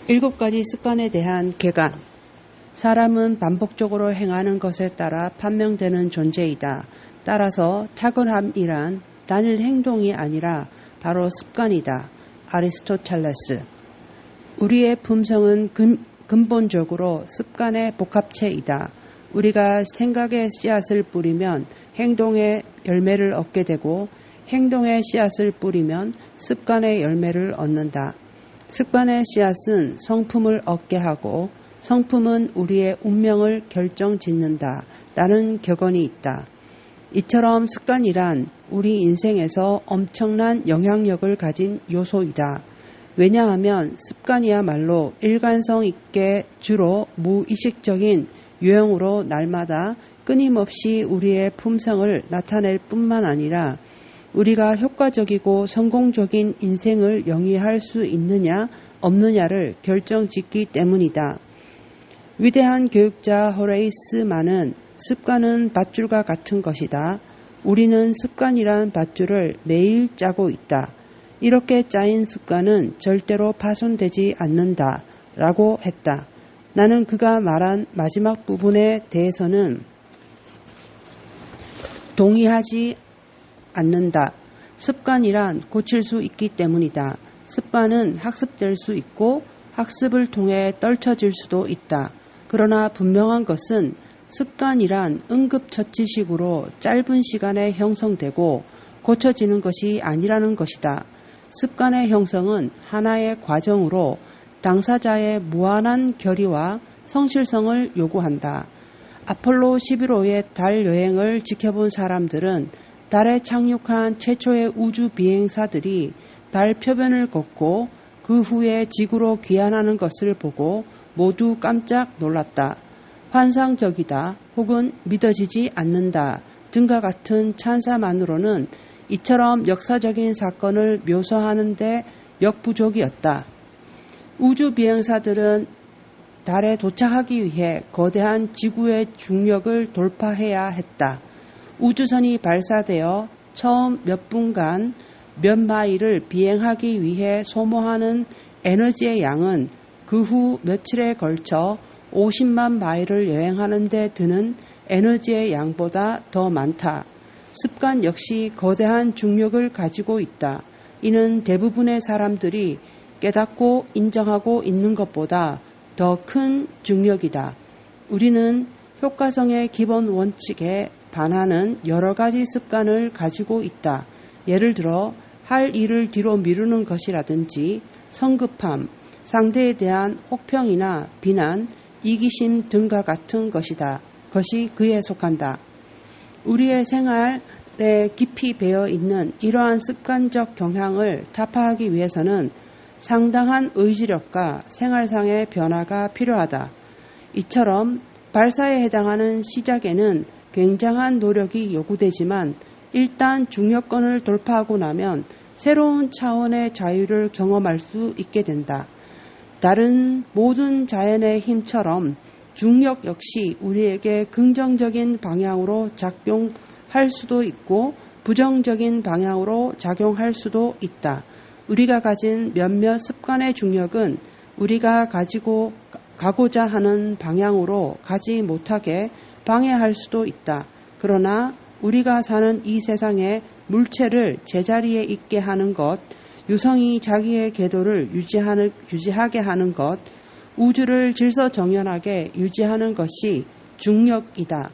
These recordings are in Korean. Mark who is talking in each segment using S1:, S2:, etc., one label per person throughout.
S1: 7가지 습관에 대한 개관. 사람은 반복적으로 행하는 것에 따라 판명되는 존재이다. 따라서 탁월함이란 단일 행동이 아니라 바로 습관이다. 아리스토텔레스. 우리의 품성은 근본적으로 습관의 복합체이다. 우리가 생각의 씨앗을 뿌리면 행동의 열매를 얻게 되고 행동의 씨앗을 뿌리면 습관의 열매를 얻는다. 습관의 씨앗은 성품을 얻게 하고 성품은 우리의 운명을 결정짓는다. 라는 격언이 있다. 이처럼 습관이란 우리 인생에서 엄청난 영향력을 가진 요소이다. 왜냐하면 습관이야말로 일관성 있게 주로 무의식적인 유형으로 날마다 끊임없이 우리의 품성을 나타낼 뿐만 아니라 우리가 효과적이고 성공적인 인생을 영위할 수 있느냐 없느냐를 결정짓기 때문이다. 위대한 교육자 호레이스만은 습관은 밧줄과 같은 것이다. 우리는 습관이란 밧줄을 매일 짜고 있다. 이렇게 짜인 습관은 절대로 파손되지 않는다. 라고 했다. 나는 그가 말한 마지막 부분에 대해서는 동의하지 않는다. 습관이란 고칠 수 있기 때문이다. 습관은 학습될 수 있고 학습을 통해 떨쳐질 수도 있다. 그러나 분명한 것은 습관이란 응급처치식으로 짧은 시간에 형성되고 고쳐지는 것이 아니라는 것이다. 습관의 형성은 하나의 과정으로 당사자의 무한한 결의와 성실성을 요구한다. 아폴로 11호의 달 여행을 지켜본 사람들은 달에 착륙한 최초의 우주 비행사들이 달 표면을 걷고 그 후에 지구로 귀환하는 것을 보고 모두 깜짝 놀랐다. 환상적이다 혹은 믿어지지 않는다 등과 같은 찬사만으로는 이처럼 역사적인 사건을 묘사하는 데 역부족이었다. 우주 비행사들은 달에 도착하기 위해 거대한 지구의 중력을 돌파해야 했다. 우주선이 발사되어 처음 몇 분간 몇 마일을 비행하기 위해 소모하는 에너지의 양은 그 후 며칠에 걸쳐 50만 마일을 여행하는 데 드는 에너지의 양보다 더 많다. 습관 역시 거대한 중력을 가지고 있다. 이는 대부분의 사람들이 깨닫고 인정하고 있는 것보다 더 큰 중력이다. 우리는 효과성의 기본 원칙에 반하는 여러 가지 습관을 가지고 있다. 예를 들어 할 일을 뒤로 미루는 것이라든지 성급함, 상대에 대한 혹평이나 비난, 이기심 등과 같은 것이 그에 속한다. 우리의 생활에 깊이 배어 있는 이러한 습관적 경향을 타파하기 위해서는 상당한 의지력과 생활상의 변화가 필요하다. 이처럼 발사에 해당하는 시작에는 굉장한 노력이 요구되지만 일단 중력권을 돌파하고 나면 새로운 차원의 자유를 경험할 수 있게 된다. 다른 모든 자연의 힘처럼 중력 역시 우리에게 긍정적인 방향으로 작용할 수도 있고 부정적인 방향으로 작용할 수도 있다. 우리가 가진 몇몇 습관의 중력은 우리가 가고자 하는 방향으로 가지 못하게 방해할 수도 있다. 그러나 우리가 사는 이 세상에 물체를 제자리에 있게 하는 것, 유성이 자기의 궤도를 유지하게 하는 것, 우주를 질서정연하게 유지하는 것이 중력이다.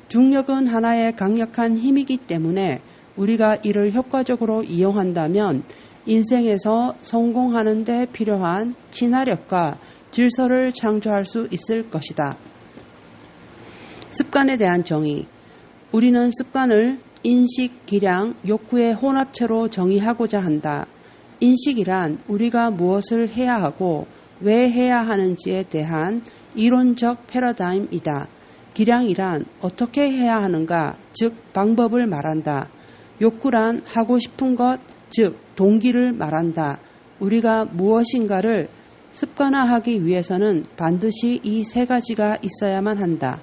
S1: 중력은 하나의 강력한 힘이기 때문에 우리가 이를 효과적으로 이용한다면 인생에서 성공하는 데 필요한 친화력과 질서를 창조할 수 있을 것이다. 습관에 대한 정의. 우리는 습관을 인식, 기량, 욕구의 혼합체로 정의하고자 한다. 인식이란 우리가 무엇을 해야 하고 왜 해야 하는지에 대한 이론적 패러다임이다. 기량이란 어떻게 해야 하는가, 즉 방법을 말한다. 욕구란 하고 싶은 것, 즉 동기를 말한다. 우리가 무엇인가를 습관화하기 위해서는 반드시 이 세 가지가 있어야만 한다.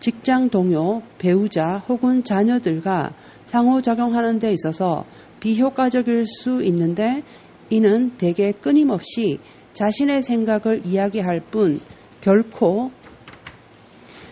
S1: 직장 동료, 배우자 혹은 자녀들과 상호작용하는 데 있어서 비효과적일 수 있는데 이는 대개 끊임없이 자신의 생각을 이야기할 뿐 결코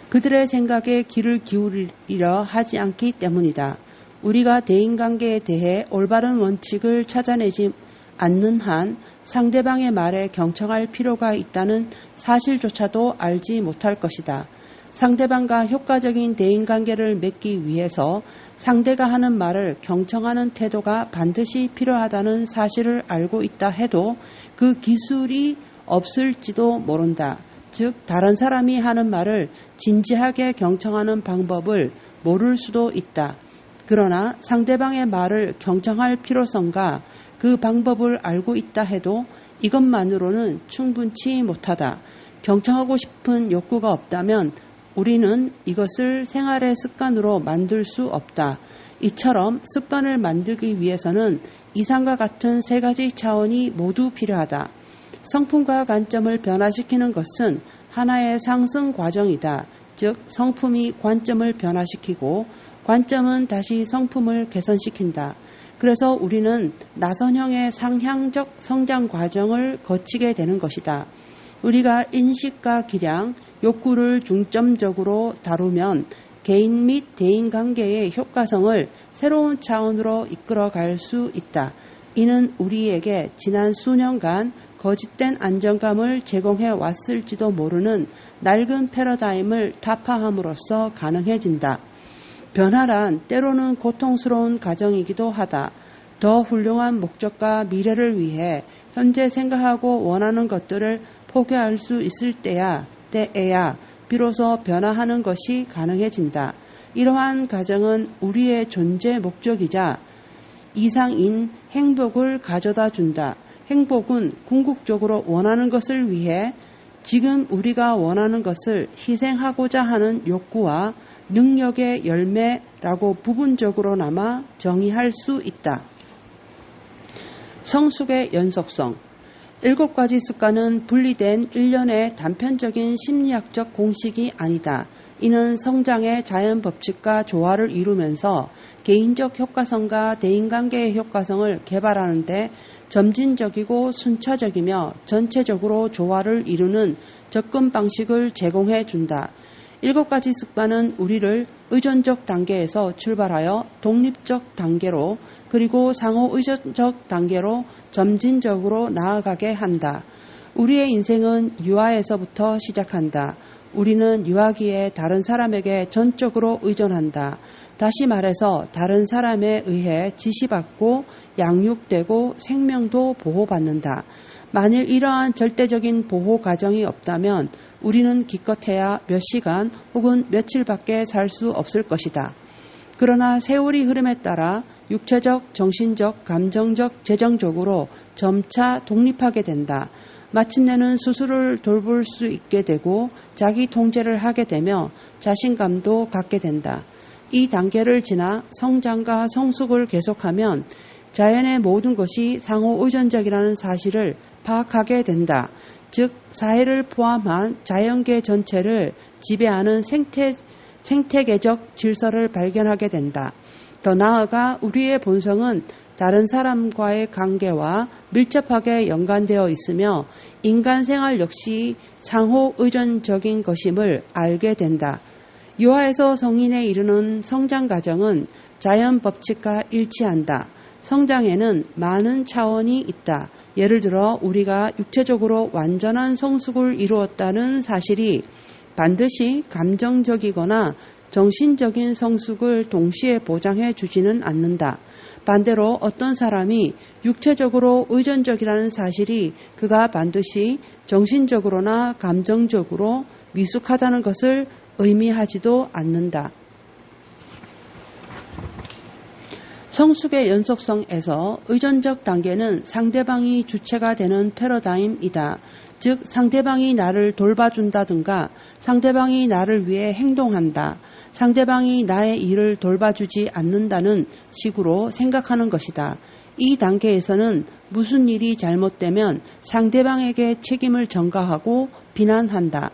S1: 그들의 생각에 귀를 기울이려 하지 않기 때문이다. 우리가 대인관계에 대해 올바른 원칙을 찾아내지 않는 한 상대방의 말에 경청할 필요가 있다는 사실조차도 알지 못할 것이다. 상대방과 효과적인 대인관계를 맺기 위해서 상대가 하는 말을 경청하는 태도가 반드시 필요하다는 사실을 알고 있다 해도 그 기술이 없을지도 모른다. 즉 다른 사람이 하는 말을 진지하게 경청하는 방법을 모를 수도 있다. 그러나 상대방의 말을 경청할 필요성과 그 방법을 알고 있다 해도 이것만으로는 충분치 못하다. 경청하고 싶은 욕구가 없다면 우리는 이것을 생활의 습관으로 만들 수 없다. 이처럼 습관을 만들기 위해서는 이상과 같은 세 가지 차원이 모두 필요하다. 성품과 관점을 변화시키는 것은 하나의 상승 과정이다. 즉 성품이 관점을 변화시키고 관점은 다시 성품을 개선시킨다. 그래서 우리는 나선형의 상향적 성장 과정을 거치게 되는 것이다. 우리가 인식과 기량, 욕구를 중점적으로 다루면 개인 및 대인관계의 효과성을 새로운 차원으로 이끌어갈 수 있다. 이는 우리에게 지난 수년간 거짓된 안정감을 제공해 왔을지도 모르는 낡은 패러다임을 타파함으로써 가능해진다. 변화란 때로는 고통스러운 과정이기도 하다. 더 훌륭한 목적과 미래를 위해 현재 생각하고 원하는 것들을 포기할 수 있을 때에야 비로소 변화하는 것이 가능해진다. 이러한 과정은 우리의 존재 목적이자 이상인 행복을 가져다 준다. 행복은 궁극적으로 원하는 것을 위해 지금 우리가 원하는 것을 희생하고자 하는 욕구와 능력의 열매라고 부분적으로나마 정의할 수 있다. 성숙의 연속성 7가지 습관은 분리된 일련의 단편적인 심리학적 공식이 아니다. 이는 성장의 자연 법칙과 조화를 이루면서 개인적 효과성과 대인관계의 효과성을 개발하는 데 점진적이고 순차적이며 전체적으로 조화를 이루는 접근 방식을 제공해 준다. 7가지 습관은 우리를 의존적 단계에서 출발하여 독립적 단계로 그리고 상호 의존적 단계로 점진적으로 나아가게 한다. 우리의 인생은 유아에서부터 시작한다. 우리는 유아기에 다른 사람에게 전적으로 의존한다. 다시 말해서 다른 사람에 의해 지시받고 양육되고 생명도 보호받는다. 만일 이러한 절대적인 보호 과정이 없다면 우리는 기껏해야 몇 시간 혹은 며칠밖에 살 수 없을 것이다. 그러나 세월이 흐름에 따라 육체적, 정신적, 감정적, 재정적으로 점차 독립하게 된다. 마침내는 스스로를 돌볼 수 있게 되고 자기 통제를 하게 되며 자신감도 갖게 된다. 이 단계를 지나 성장과 성숙을 계속하면 자연의 모든 것이 상호 의존적이라는 사실을 파악하게 된다. 즉 사회를 포함한 자연계 전체를 지배하는 생태계적 질서를 발견하게 된다. 더 나아가 우리의 본성은 다른 사람과의 관계와 밀접하게 연관되어 있으며 인간 생활 역시 상호 의존적인 것임을 알게 된다. 유아에서 성인에 이르는 성장 과정은 자연 법칙과 일치한다. 성장에는 많은 차원이 있다. 예를 들어 우리가 육체적으로 완전한 성숙을 이루었다는 사실이 반드시 감정적이거나 정신적인 성숙을 동시에 보장해 주지는 않는다. 반대로 어떤 사람이 육체적으로 의존적이라는 사실이 그가 반드시 정신적으로나 감정적으로 미숙하다는 것을 의미하지도 않는다. 성숙의 연속성에서 의존적 단계는 상대방이 주체가 되는 패러다임이다. 즉 상대방이 나를 돌봐준다든가 상대방이 나를 위해 행동한다. 상대방이 나의 일을 돌봐주지 않는다는 식으로 생각하는 것이다. 이 단계에서는 무슨 일이 잘못되면 상대방에게 책임을 전가하고 비난한다.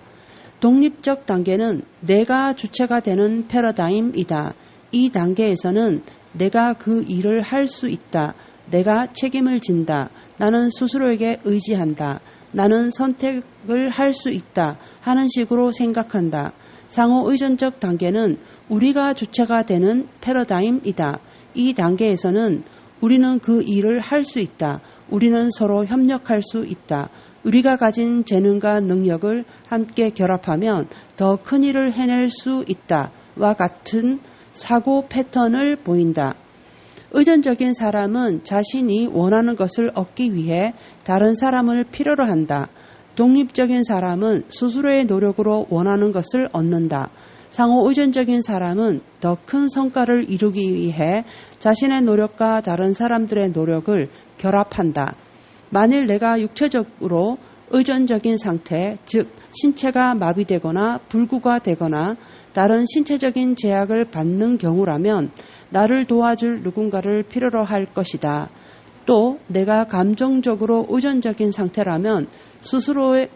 S1: 독립적 단계는 내가 주체가 되는 패러다임이다. 이 단계에서는 내가 그 일을 할 수 있다. 내가 책임을 진다. 나는 스스로에게 의지한다. 나는 선택을 할 수 있다 하는 식으로 생각한다. 상호 의존적 단계는 우리가 주체가 되는 패러다임이다. 이 단계에서는 우리는 그 일을 할 수 있다. 우리는 서로 협력할 수 있다. 우리가 가진 재능과 능력을 함께 결합하면 더 큰 일을 해낼 수 있다와 같은 사고 패턴을 보인다. 의존적인 사람은 자신이 원하는 것을 얻기 위해 다른 사람을 필요로 한다. 독립적인 사람은 스스로의 노력으로 원하는 것을 얻는다. 상호 의존적인 사람은 더 큰 성과를 이루기 위해 자신의 노력과 다른 사람들의 노력을 결합한다. 만일 내가 육체적으로 의존적인 상태, 즉 신체가 마비되거나 불구가 되거나 다른 신체적인 제약을 받는 경우라면 나를 도와줄 누군가를 필요로 할 것이다. 또 내가 감정적으로 의존적인 상태라면 스스로에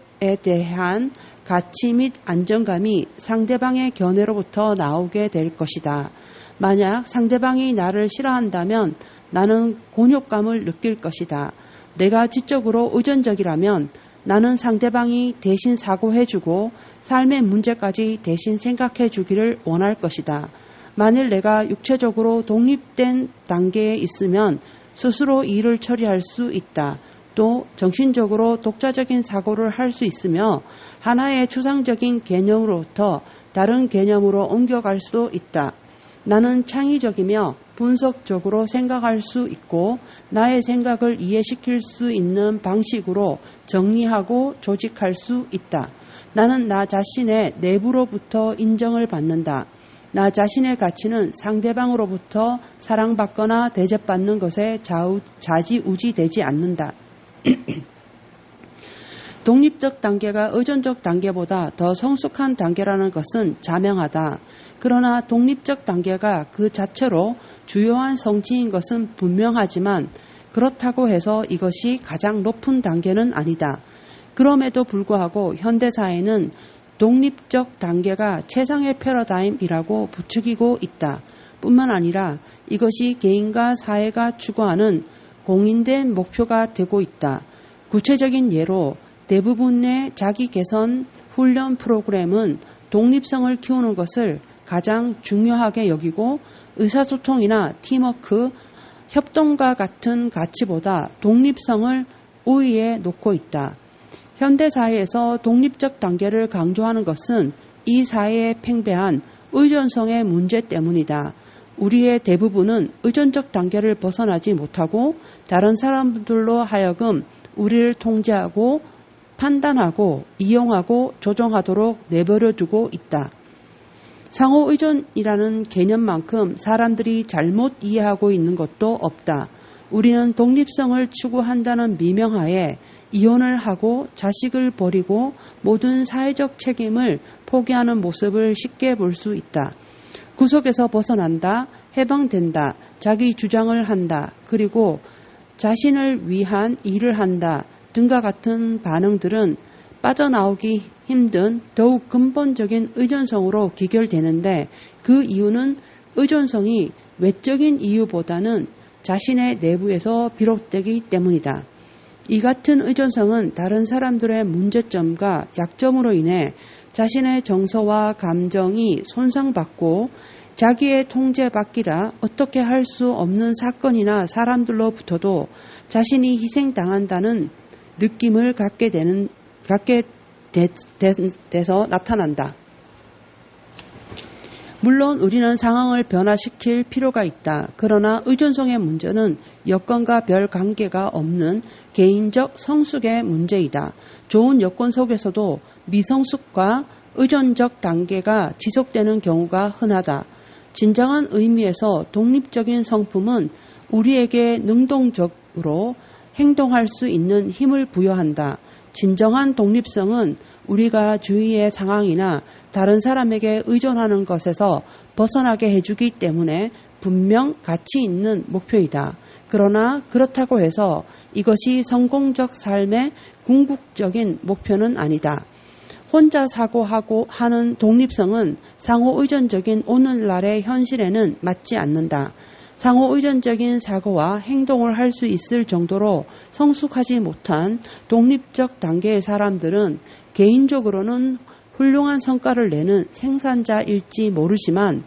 S1: 대한 가치 및 안정감이 상대방의 견해로부터 나오게 될 것이다. 만약 상대방이 나를 싫어한다면 나는 곤욕감을 느낄 것이다. 내가 지적으로 의존적이라면 나는 상대방이 대신 사고해주고 삶의 문제까지 대신 생각해주기를 원할 것이다. 만일 내가 육체적으로 독립된 단계에 있으면 스스로 일을 처리할 수 있다. 또 정신적으로 독자적인 사고를 할 수 있으며 하나의 추상적인 개념으로부터 다른 개념으로 옮겨갈 수도 있다. 나는 창의적이며 분석적으로 생각할 수 있고 나의 생각을 이해시킬 수 있는 방식으로 정리하고 조직할 수 있다. 나는 나 자신의 내부로부터 인정을 받는다. 나 자신의 가치는 상대방으로부터 사랑받거나 대접받는 것에 좌지우지되지 않는다. 독립적 단계가 의존적 단계보다 더 성숙한 단계라는 것은 자명하다. 그러나 독립적 단계가 그 자체로 주요한 성취인 것은 분명하지만 그렇다고 해서 이것이 가장 높은 단계는 아니다. 그럼에도 불구하고 현대사회는 독립적 단계가 최상의 패러다임이라고 부추기고 있다. 뿐만 아니라 이것이 개인과 사회가 추구하는 공인된 목표가 되고 있다. 구체적인 예로 대부분의 자기 개선 훈련 프로그램은 독립성을 키우는 것을 가장 중요하게 여기고 의사소통이나 팀워크, 협동과 같은 가치보다 독립성을 우위에 놓고 있다. 현대사회에서 독립적 단계를 강조하는 것은 이 사회의 팽배한 의존성의 문제 때문이다. 우리의 대부분은 의존적 단계를 벗어나지 못하고 다른 사람들로 하여금 우리를 통제하고 판단하고 이용하고 조종하도록 내버려두고 있다. 상호 의존이라는 개념만큼 사람들이 잘못 이해하고 있는 것도 없다. 우리는 독립성을 추구한다는 미명하에 이혼을 하고 자식을 버리고 모든 사회적 책임을 포기하는 모습을 쉽게 볼 수 있다. 구속에서 벗어난다, 해방된다, 자기 주장을 한다, 그리고 자신을 위한 일을 한다 등과 같은 반응들은 빠져나오기 힘든 더욱 근본적인 의존성으로 귀결되는데 그 이유는 의존성이 외적인 이유보다는 자신의 내부에서 비롯되기 때문이다. 이 같은 의존성은 다른 사람들의 문제점과 약점으로 인해 자신의 정서와 감정이 손상받고 자기의 통제받기라 어떻게 할 수 없는 사건이나 사람들로부터도 자신이 희생당한다는 느낌을 갖게 돼서 나타난다. 물론 우리는 상황을 변화시킬 필요가 있다. 그러나 의존성의 문제는 여건과 별 관계가 없는 개인적 성숙의 문제이다. 좋은 여건 속에서도 미성숙과 의존적 단계가 지속되는 경우가 흔하다. 진정한 의미에서 독립적인 성품은 우리에게 능동적으로 행동할 수 있는 힘을 부여한다. 진정한 독립성은 우리가 주위의 상황이나 다른 사람에게 의존하는 것에서 벗어나게 해주기 때문에 분명 가치 있는 목표이다. 그러나 그렇다고 해서 이것이 성공적 삶의 궁극적인 목표는 아니다. 혼자 사고하고 하는 독립성은 상호 의존적인 오늘날의 현실에는 맞지 않는다. 상호의존적인 사고와 행동을 할 수 있을 정도로 성숙하지 못한 독립적 단계의 사람들은 개인적으로는 훌륭한 성과를 내는 생산자일지 모르지만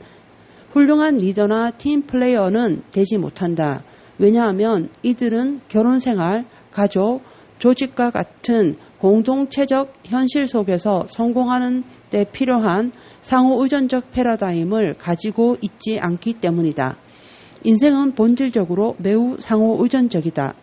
S1: 훌륭한 리더나 팀 플레이어는 되지 못한다. 왜냐하면 이들은 결혼생활, 가족, 조직과 같은 공동체적 현실 속에서 성공하는 데 필요한 상호의존적 패러다임을 가지고 있지 않기 때문이다. 인생은 본질적으로 매우 상호의존적이다.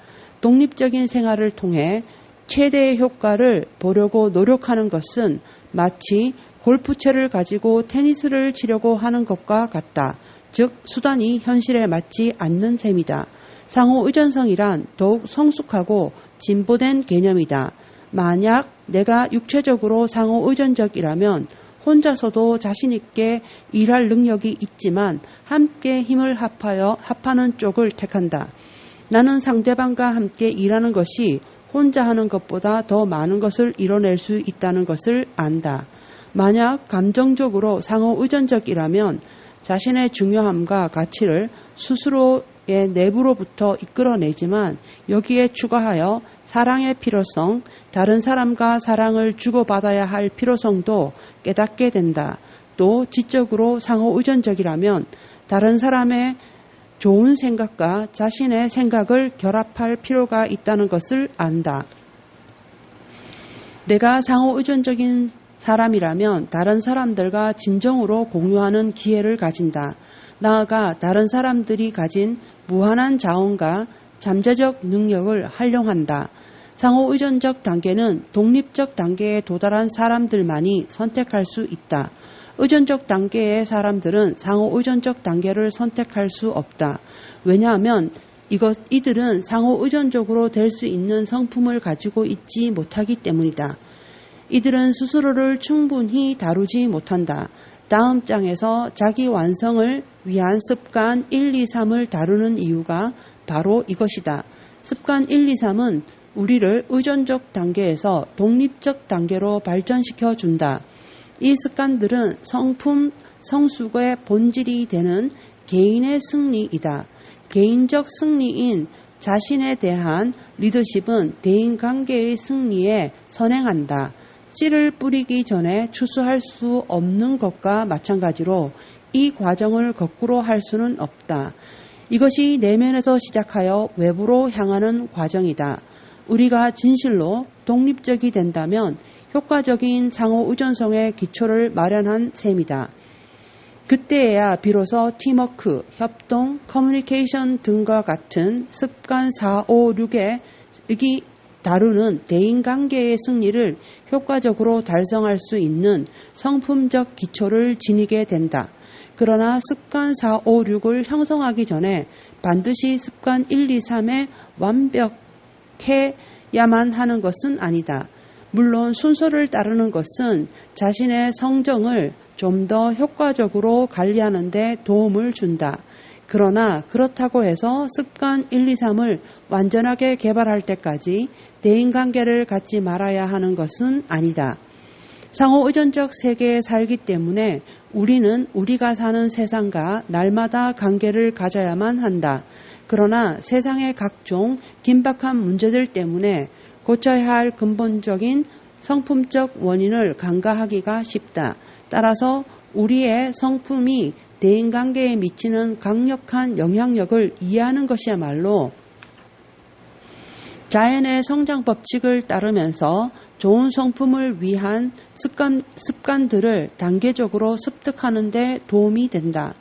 S1: 독립적인 생활을 통해 최대의 효과를 보려고 노력하는 것은 마치 골프채를 가지고 테니스를 치려고 하는 것과 같다. 즉 수단이 현실에 맞지 않는 셈이다. 상호의존성이란 더욱 성숙하고 진보된 개념이다. 만약 내가 육체적으로 상호의존적이라면 혼자서도 자신있게 일할 능력이 있지만 함께 힘을 합하는 쪽을 택한다. 나는 상대방과 함께 일하는 것이 혼자 하는 것보다 더 많은 것을 이뤄낼 수 있다는 것을 안다. 만약 감정적으로 상호의존적이라면 자신의 중요함과 가치를 스스로의 내부로부터 이끌어내지만 여기에 추가하여 사랑의 필요성, 다른 사람과 사랑을 주고받아야 할 필요성도 깨닫게 된다. 또 지적으로 상호의존적이라면 다른 사람의 좋은 생각과 자신의 생각을 결합할 필요가 있다는 것을 안다. 내가 상호의존적인 사람이라면 다른 사람들과 진정으로 공유하는 기회를 가진다. 나아가 다른 사람들이 가진 무한한 자원과 잠재적 능력을 활용한다. 상호의존적 단계는 독립적 단계에 도달한 사람들만이 선택할 수 있다. 의존적 단계의 사람들은 상호의존적 단계를 선택할 수 없다. 왜냐하면 이들은 상호의존적으로 될 수 있는 성품을 가지고 있지 못하기 때문이다. 이들은 스스로를 충분히 다루지 못한다. 다음 장에서 자기 완성을 위한 습관 1, 2, 3을 다루는 이유가 바로 이것이다. 습관 1, 2, 3은 우리를 의존적 단계에서 독립적 단계로 발전시켜 준다. 이 습관들은 성품, 성숙의 본질이 되는 개인의 승리이다. 개인적 승리인 자신에 대한 리더십은 대인관계의 승리에 선행한다. 씨를 뿌리기 전에 추수할 수 없는 것과 마찬가지로 이 과정을 거꾸로 할 수는 없다. 이것이 내면에서 시작하여 외부로 향하는 과정이다. 우리가 진실로 독립적이 된다면 효과적인 상호의존성의 기초를 마련한 셈이다. 그때에야 비로소 팀워크, 협동, 커뮤니케이션 등과 같은 습관 4, 5, 6의 다루는 대인관계의 승리를 효과적으로 달성할 수 있는 성품적 기초를 지니게 된다. 그러나 습관 4, 5, 6을 형성하기 전에 반드시 습관 1, 2, 3에 완벽해야만 하는 것은 아니다. 물론 순서를 따르는 것은 자신의 성정을 좀 더 효과적으로 관리하는 데 도움을 준다. 그러나 그렇다고 해서 습관 1, 2, 3을 완전하게 개발할 때까지 대인관계를 갖지 말아야 하는 것은 아니다. 상호의존적 세계에 살기 때문에 우리는 우리가 사는 세상과 날마다 관계를 가져야만 한다. 그러나 세상의 각종 긴박한 문제들 때문에 고쳐야 할 근본적인 성품적 원인을 간과하기가 쉽다. 따라서 우리의 성품이 대인관계에 미치는 강력한 영향력을 이해하는 것이야말로 자연의 성장 법칙을 따르면서 좋은 성품을 위한 습관들을 단계적으로 습득하는 데 도움이 된다.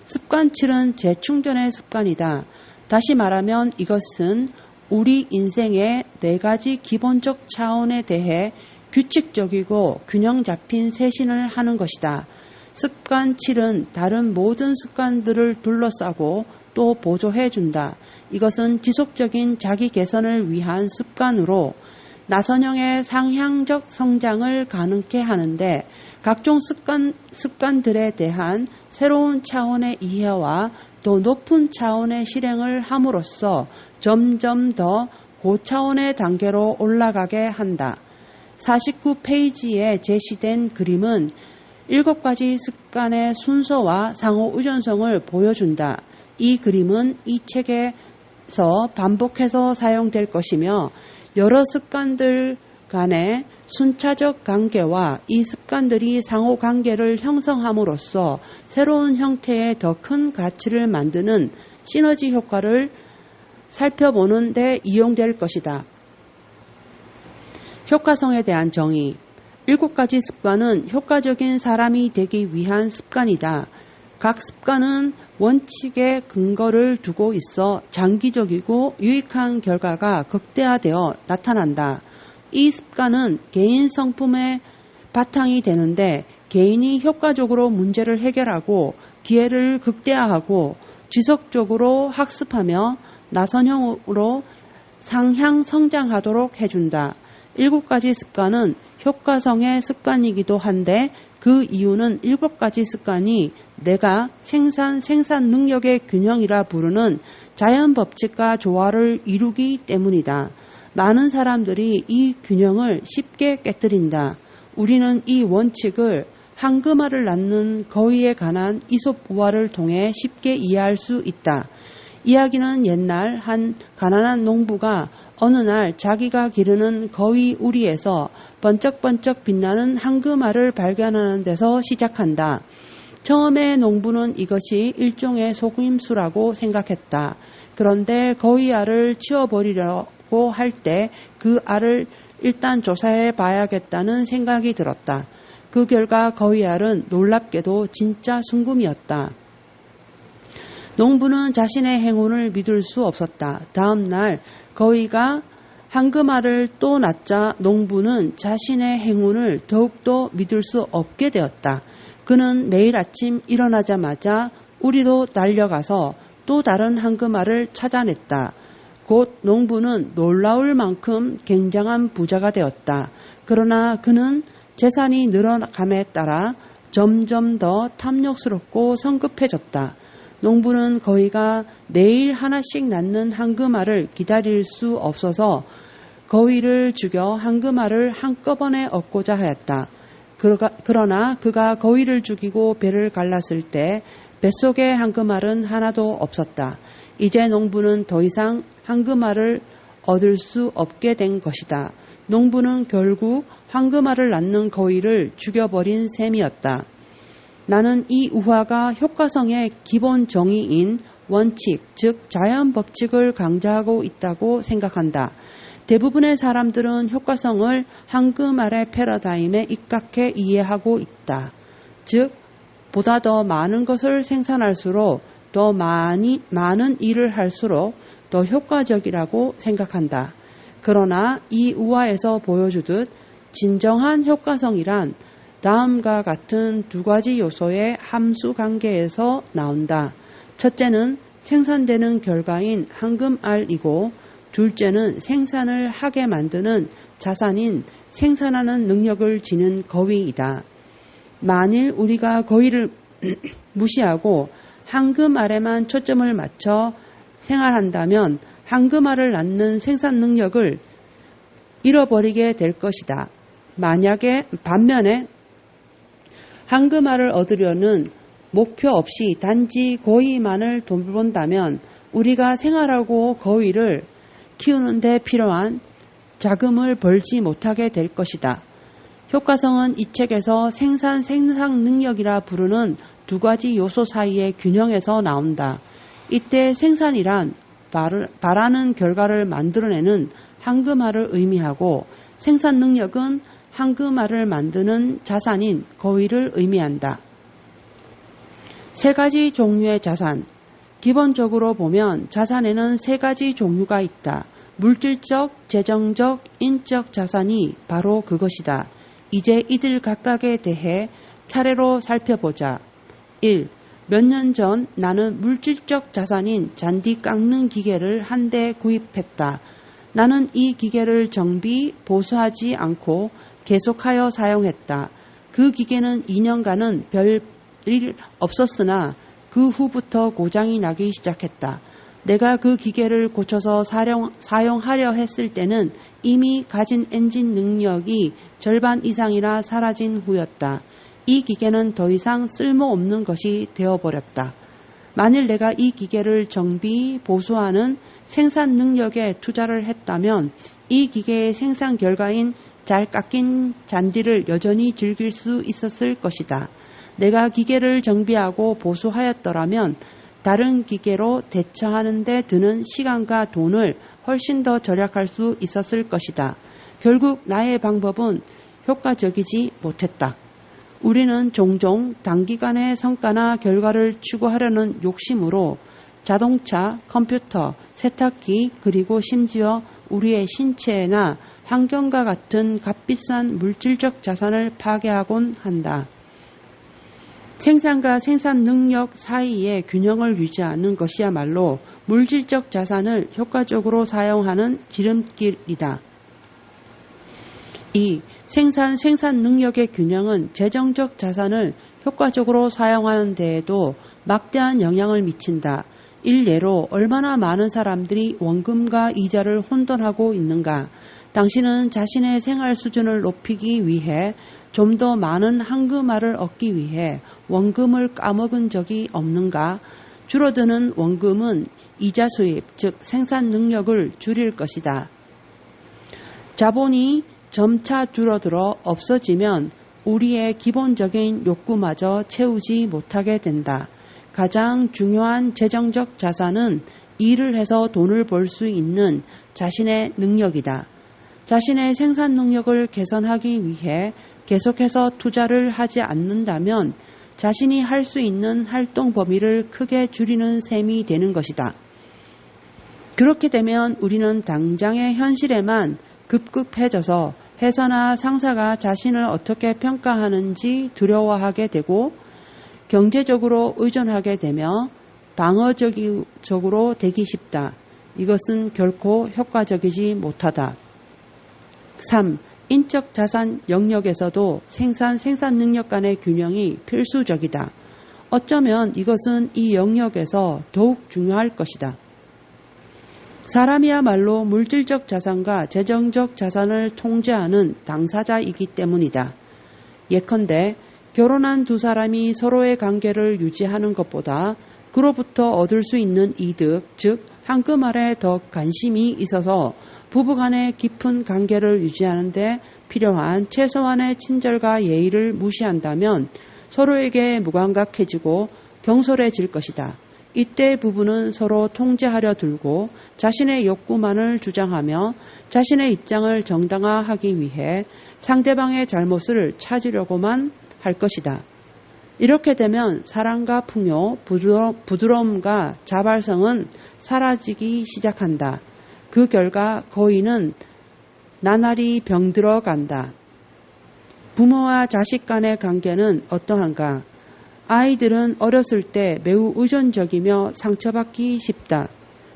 S1: 습관 7은 재충전의 습관이다. 다시 말하면 이것은 우리 인생의 4가지 기본적 차원에 대해 규칙적이고 균형 잡힌 세신을 하는 것이다. 습관 7은 다른 모든 습관들을 둘러싸고 또 보조해준다. 이것은 지속적인 자기 개선을 위한 습관으로 나선형의 상향적 성장을 가능케 하는데 각종 습관들에 대한 새로운 차원의 이해와 더 높은 차원의 실행을 함으로써 점점 더 고차원의 단계로 올라가게 한다. 49페이지에 제시된 그림은 7가지 습관의 순서와 상호의존성을 보여준다. 이 그림은 이 책에서 반복해서 사용될 것이며 여러 습관들 간의 순차적 관계와 이 습관들이 상호 관계를 형성함으로써 새로운 형태의 더 큰 가치를 만드는 시너지 효과를 살펴보는 데 이용될 것이다. 효과성에 대한 정의. 7가지 습관은 효과적인 사람이 되기 위한 습관이다. 각 습관은 원칙에 근거를 두고 있어 장기적이고 유익한 결과가 극대화되어 나타난다. 이 습관은 개인 성품의 바탕이 되는데 개인이 효과적으로 문제를 해결하고 기회를 극대화하고 지속적으로 학습하며 나선형으로 상향 성장하도록 해준다. 7가지 습관은 효과성의 습관이기도 한데 그 이유는 7가지 습관이 내가 생산 능력의 균형이라 부르는 자연 법칙과 조화를 이루기 때문이다. 많은 사람들이 이 균형을 쉽게 깨뜨린다. 우리는 이 원칙을 황금알을 낳는 거위에 관한 이솝 우화를 통해 쉽게 이해할 수 있다. 이야기는 옛날 한 가난한 농부가 어느 날 자기가 기르는 거위 우리에서 번쩍번쩍 빛나는 황금알을 발견하는 데서 시작한다. 처음에 농부는 이것이 일종의 속임수라고 생각했다. 그런데 거위알을 치워버리려고 할 때 그 알을 일단 조사해 봐야겠다는 생각이 들었다. 그 결과 거위알은 놀랍게도 진짜 순금이었다. 농부는 자신의 행운을 믿을 수 없었다. 다음 날 거위가 황금알을 또 낳자 농부는 자신의 행운을 더욱더 믿을 수 없게 되었다. 그는 매일 아침 일어나자마자 우리로 달려가서 또 다른 황금알을 찾아냈다. 곧 농부는 놀라울 만큼 굉장한 부자가 되었다. 그러나 그는 재산이 늘어감에 따라 점점 더 탐욕스럽고 성급해졌다. 농부는 거위가 매일 하나씩 낳는 황금알을 기다릴 수 없어서 거위를 죽여 황금알을 한꺼번에 얻고자 하였다. 그러나 그가 거위를 죽이고 배를 갈랐을 때 뱃속에 황금알은 하나도 없었다. 이제 농부는 더 이상 황금알을 얻을 수 없게 된 것이다. 농부는 결국 황금알을 낳는 거위를 죽여버린 셈이었다. 나는 이 우화가 효과성의 기본 정의인 원칙, 즉 자연 법칙을 강조하고 있다고 생각한다. 대부분의 사람들은 효과성을 황금알의 패러다임에 입각해 이해하고 있다. 즉, 보다 더 많은 것을 생산할수록 더 많은 일을 할수록 더 효과적이라고 생각한다. 그러나 이 우화에서 보여주듯 진정한 효과성이란 다음과 같은 2가지 요소의 함수 관계에서 나온다. 첫째는 생산되는 결과인 황금알이고 둘째는 생산을 하게 만드는 자산인 생산하는 능력을 지닌 거위이다. 만일 우리가 거위를 무시하고 황금알에만 초점을 맞춰 생활한다면 황금알을 낳는 생산 능력을 잃어버리게 될 것이다. 반면에 황금알을 얻으려는 목표 없이 단지 거위만을 돌본다면 우리가 생활하고 거위를 키우는 데 필요한 자금을 벌지 못하게 될 것이다. 효과성은 이 책에서 생산 능력이라 부르는 2가지 요소 사이의 균형에서 나온다. 이때 생산이란 바라는 결과를 만들어내는 황금알을 의미하고 생산 능력은 황금알을 만드는 자산인 거위를 의미한다. 3가지 종류의 자산. 기본적으로 보면 자산에는 3가지 종류가 있다. 물질적, 재정적, 인적 자산이 바로 그것이다. 이제 이들 각각에 대해 차례로 살펴보자. 1. 몇 년 전 나는 물질적 자산인 잔디 깎는 기계를 한 대 구입했다. 나는 이 기계를 정비, 보수하지 않고 계속하여 사용했다. 그 기계는 2년간은 별일 없었으나 그 후부터 고장이 나기 시작했다. 내가 그 기계를 고쳐서 사용하려 했을 때는 이미 가진 엔진 능력이 절반 이상이나 사라진 후였다. 이 기계는 더 이상 쓸모없는 것이 되어버렸다. 만일 내가 이 기계를 정비, 보수하는 생산 능력에 투자를 했다면 이 기계의 생산 결과인 잘 깎인 잔디를 여전히 즐길 수 있었을 것이다. 내가 기계를 정비하고 보수하였더라면 다른 기계로 대처하는 데 드는 시간과 돈을 훨씬 더 절약할 수 있었을 것이다. 결국 나의 방법은 효과적이지 못했다. 우리는 종종 단기간의 성과나 결과를 추구하려는 욕심으로 자동차, 컴퓨터, 세탁기, 그리고 심지어 우리의 신체나 환경과 같은 값비싼 물질적 자산을 파괴하곤 한다. 생산과 생산 능력 사이의 균형을 유지하는 것이야말로 물질적 자산을 효과적으로 사용하는 지름길이다. 2. 생산 능력의 균형은 재정적 자산을 효과적으로 사용하는 데에도 막대한 영향을 미친다. 일례로 얼마나 많은 사람들이 원금과 이자를 혼돈하고 있는가? 당신은 자신의 생활 수준을 높이기 위해 좀 더 많은 한금알을 얻기 위해 원금을 까먹은 적이 없는가? 줄어드는 원금은 이자 수입, 즉 생산 능력을 줄일 것이다. 자본이 점차 줄어들어 없어지면 우리의 기본적인 욕구마저 채우지 못하게 된다. 가장 중요한 재정적 자산은 일을 해서 돈을 벌 수 있는 자신의 능력이다. 자신의 생산 능력을 개선하기 위해 계속해서 투자를 하지 않는다면 자신이 할 수 있는 활동 범위를 크게 줄이는 셈이 되는 것이다. 그렇게 되면 우리는 당장의 현실에만 급급해져서 회사나 상사가 자신을 어떻게 평가하는지 두려워하게 되고 경제적으로 의존하게 되며 방어적으로 되기 쉽다. 이것은 결코 효과적이지 못하다. 3. 인적 자산 영역에서도 생산 능력 간의 균형이 필수적이다. 어쩌면 이것은 이 영역에서 더욱 중요할 것이다. 사람이야말로 물질적 자산과 재정적 자산을 통제하는 당사자이기 때문이다. 예컨대 결혼한 두 사람이 서로의 관계를 유지하는 것보다 그로부터 얻을 수 있는 이득, 즉 한금알에 더 관심이 있어서 부부간의 깊은 관계를 유지하는 데 필요한 최소한의 친절과 예의를 무시한다면 서로에게 무감각해지고 경솔해질 것이다. 이때 부부는 서로 통제하려 들고 자신의 욕구만을 주장하며 자신의 입장을 정당화하기 위해 상대방의 잘못을 찾으려고만 할 것이다. 이렇게 되면 사랑과 풍요, 부드러움과 자발성은 사라지기 시작한다. 그 결과 거인은 나날이 병들어 간다. 부모와 자식 간의 관계는 어떠한가? 아이들은 어렸을 때 매우 의존적이며 상처받기 쉽다.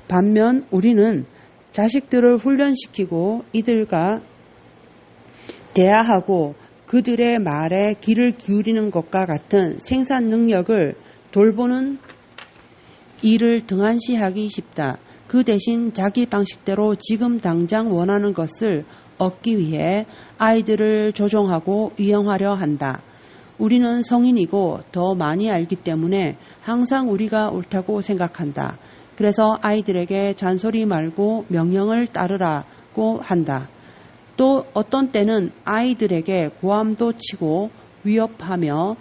S1: 반면 우리는 자식들을 훈련시키고 이들과 대화하고 그들의 말에 귀를 기울이는 것과 같은 생산 능력을 돌보는 일을 등한시하기 쉽다. 그 대신 자기 방식대로 지금 당장 원하는 것을 얻기 위해 아이들을 조종하고 이용하려 한다. 우리는 성인이고 더 많이 알기 때문에 항상 우리가 옳다고 생각한다. 그래서 아이들에게 잔소리 말고 명령을 따르라고 한다. 또 어떤 때는 아이들에게 고함도 치고 위협하며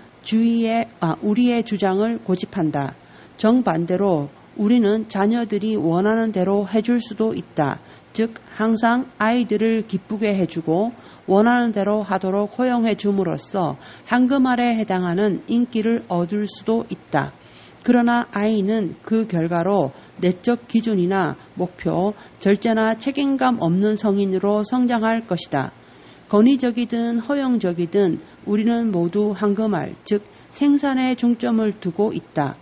S1: 우리의 주장을 고집한다. 정반대로 우리는 자녀들이 원하는 대로 해줄 수도 있다. 즉 항상 아이들을 기쁘게 해주고 원하는 대로 하도록 허용해 줌으로써 한금알에 해당하는 인기를 얻을 수도 있다. 그러나 아이는 그 결과로 내적 기준이나 목표, 절제나 책임감 없는 성인으로 성장할 것이다. 권위적이든 허용적이든 우리는 모두 한금알, 즉 생산에 중점을 두고 있다.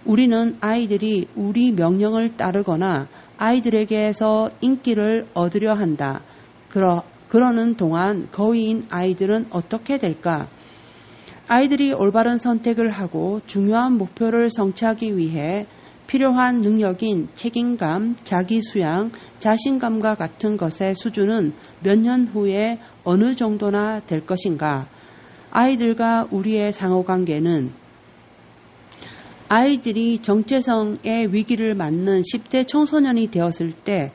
S1: 우리는 아이들이 우리 명령을 따르거나 아이들에게서 인기를 얻으려 한다. 그러는 동안 거위인 아이들은 어떻게 될까? 아이들이 올바른 선택을 하고 중요한 목표를 성취하기 위해 필요한 능력인 책임감, 자기수양, 자신감과 같은 것의 수준은 몇 년 후에 어느 정도나 될 것인가? 아이들과 우리의 상호관계는 아이들이 정체성의 위기를 맞는 10대 청소년이 되었을 때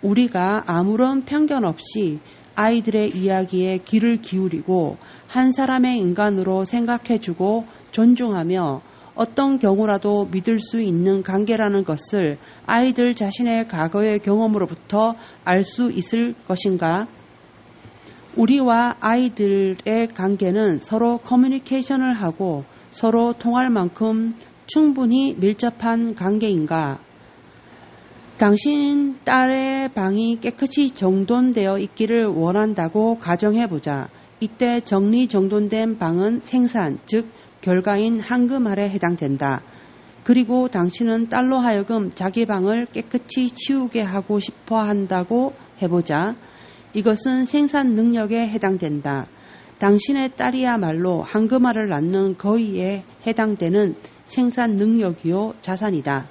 S1: 우리가 아무런 편견 없이 아이들의 이야기에 귀를 기울이고 한 사람의 인간으로 생각해주고 존중하며 어떤 경우라도 믿을 수 있는 관계라는 것을 아이들 자신의 과거의 경험으로부터 알 수 있을 것인가? 우리와 아이들의 관계는 서로 커뮤니케이션을 하고 서로 통할 만큼 충분히 밀접한 관계인가? 당신 딸의 방이 깨끗이 정돈되어 있기를 원한다고 가정해보자. 이때 정리정돈된 방은 생산, 즉 결과인 한금알에 해당된다. 그리고 당신은 딸로 하여금 자기 방을 깨끗이 치우게 하고 싶어 한다고 해보자. 이것은 생산 능력에 해당된다. 당신의 딸이야말로 한금알을 낳는 거위에 해당되는 생산 능력이요 자산이다.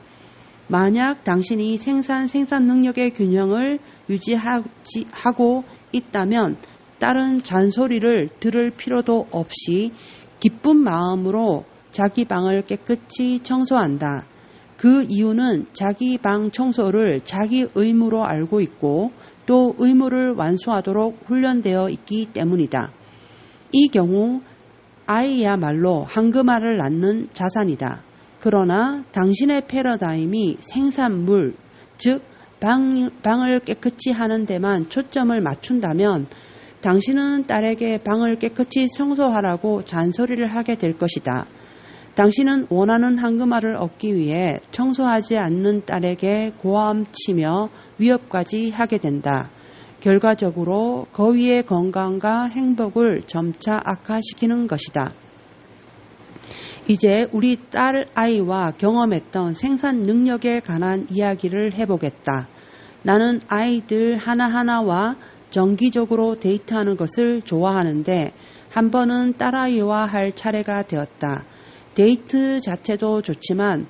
S1: 만약 당신이 생산 능력의 균형을 유지하고 있다면 딸은 잔소리를 들을 필요도 없이 기쁜 마음으로 자기 방을 깨끗이 청소한다. 그 이유는 자기 방 청소를 자기 의무로 알고 있고 또 의무를 완수하도록 훈련되어 있기 때문이다. 이 경우 아이야말로 한금알을 낳는 자산이다. 그러나 당신의 패러다임이 생산물, 즉 방을 깨끗이 하는 데만 초점을 맞춘다면 당신은 딸에게 방을 깨끗이 청소하라고 잔소리를 하게 될 것이다. 당신은 원하는 한금알을 얻기 위해 청소하지 않는 딸에게 고함치며 위협까지 하게 된다. 결과적으로 거위의 건강과 행복을 점차 악화시키는 것이다. 이제 우리 딸 아이와 경험했던 생산 능력에 관한 이야기를 해보겠다. 나는 아이들 하나하나와 정기적으로 데이트하는 것을 좋아하는데 한 번은 딸아이와 할 차례가 되었다. 데이트 자체도 좋지만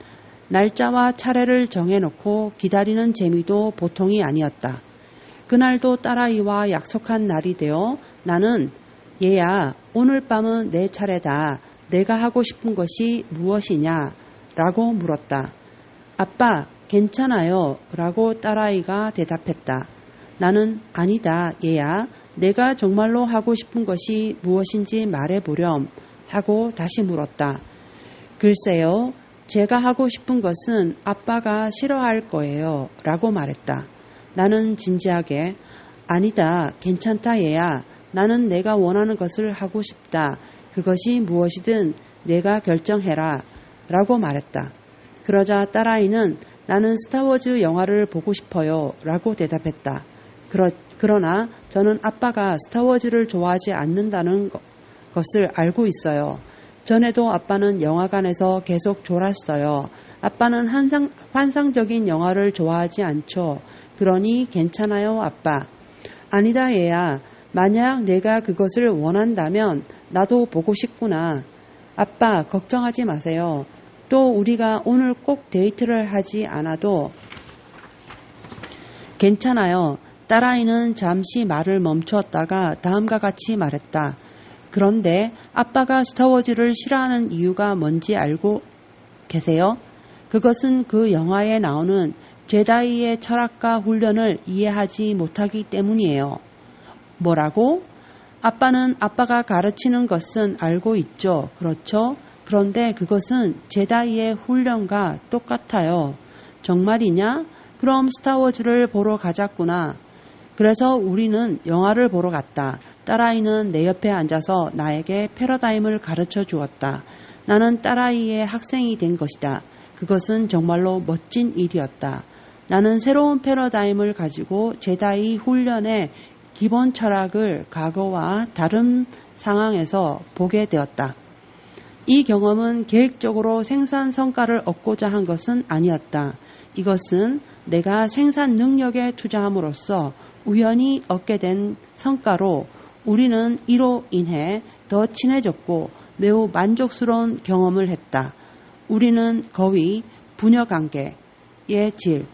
S1: 날짜와 차례를 정해놓고 기다리는 재미도 보통이 아니었다. 그날도 딸아이와 약속한 날이 되어 나는 얘야, 오늘 밤은 내 차례다. 내가 하고 싶은 것이 무엇이냐? 라고 물었다. 아빠, 괜찮아요. 라고 딸아이가 대답했다. 나는 아니다, 얘야. 내가 정말로 하고 싶은 것이 무엇인지 말해보렴. 하고 다시 물었다. 글쎄요, 제가 하고 싶은 것은 아빠가 싫어할 거예요. 라고 말했다. 나는 진지하게 아니다, 괜찮다, 얘야. 나는 내가 원하는 것을 하고 싶다. 그것이 무엇이든 내가 결정해라. 라고 말했다. 그러자 딸아이는 나는 스타워즈 영화를 보고 싶어요. 라고 대답했다. 그러나 저는 아빠가 스타워즈를 좋아하지 않는다는 것을 알고 있어요. 전에도 아빠는 영화관에서 계속 졸았어요. 아빠는 환상적인 영화를 좋아하지 않죠. 그러니 괜찮아요, 아빠. 아니다, 얘야. 만약 내가 그것을 원한다면 나도 보고 싶구나. 아빠, 걱정하지 마세요. 또 우리가 오늘 꼭 데이트를 하지 않아도 괜찮아요. 딸아이는 잠시 말을 멈추었다가 다음과 같이 말했다. 그런데 아빠가 스타워즈를 싫어하는 이유가 뭔지 알고 계세요? 그것은 그 영화에 나오는 제다이의 철학과 훈련을 이해하지 못하기 때문이에요. 뭐라고? 아빠는 아빠가 가르치는 것은 알고 있죠. 그렇죠? 그런데 그것은 제다이의 훈련과 똑같아요. 정말이냐? 그럼 스타워즈를 보러 가자꾸나. 그래서 우리는 영화를 보러 갔다. 딸아이는 내 옆에 앉아서 나에게 패러다임을 가르쳐 주었다. 나는 딸아이의 학생이 된 것이다. 그것은 정말로 멋진 일이었다. 나는 새로운 패러다임을 가지고 제다이 훈련의 기본 철학을 과거와 다른 상황에서 보게 되었다. 이 경험은 계획적으로 생산 성과를 얻고자 한 것은 아니었다. 이것은 내가 생산 능력에 투자함으로써 우연히 얻게 된 성과로 우리는 이로 인해 더 친해졌고 매우 만족스러운 경험을 했다. 우리는 거위, 부녀관계의 질,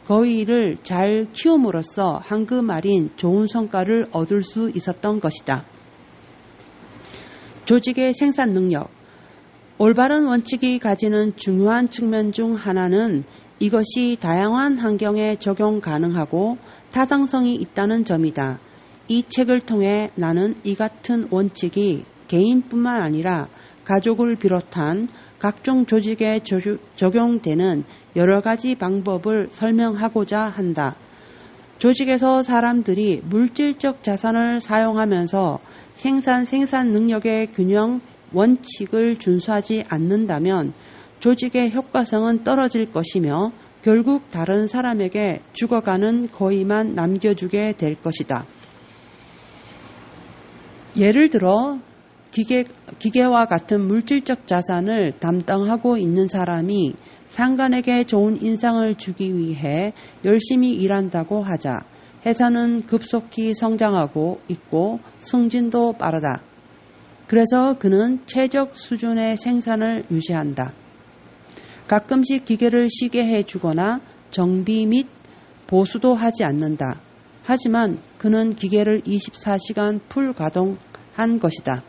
S1: 거위를 잘 키움으로써 한금알인 좋은 성과를 얻을 수 있었던 것이다. 조직의 생산 능력. 올바른 원칙이 가지는 중요한 측면 중 하나는 이것이 다양한 환경에 적용 가능하고 타당성이 있다는 점이다. 이 책을 통해 나는 이 같은 원칙이 개인뿐만 아니라 가족을 비롯한 각종 조직에 적용되는 여러 가지 방법을 설명하고자 한다. 조직에서 사람들이 물질적 자산을 사용하면서 생산 능력의 균형 원칙을 준수하지 않는다면 조직의 효과성은 떨어질 것이며 결국 다른 사람에게 죽어가는 거위만 남겨주게 될 것이다. 예를 들어 기계와 같은 물질적 자산을 담당하고 있는 사람이 상관에게 좋은 인상을 주기 위해 열심히 일한다고 하자. 회사는 급속히 성장하고 있고 승진도 빠르다. 그래서 그는 최적 수준의 생산을 유지한다. 가끔씩 기계를 쉬게 해주거나 정비 및 보수도 하지 않는다. 하지만 그는 기계를 24시간 풀 가동한 것이다.